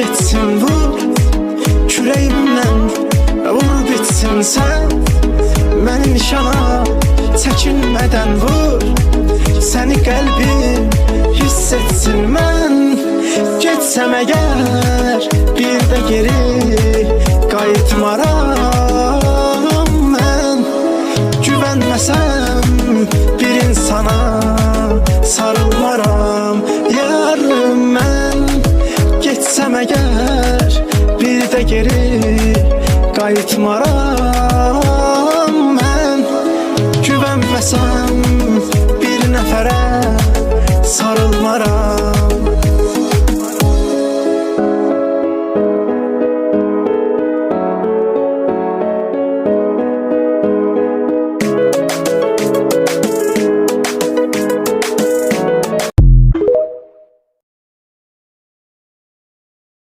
Geçsin vur kürəyimdən, vur bitsin sən məni nişana, çəkinmədən vur səni qəlbim hiss etsin mən. Getsəm əgər bir də geri qayıtmaram mən. Güvənməsəm bir insana sarılmaram yarım mən. Getsəm əgər bir də geri qayıtmaram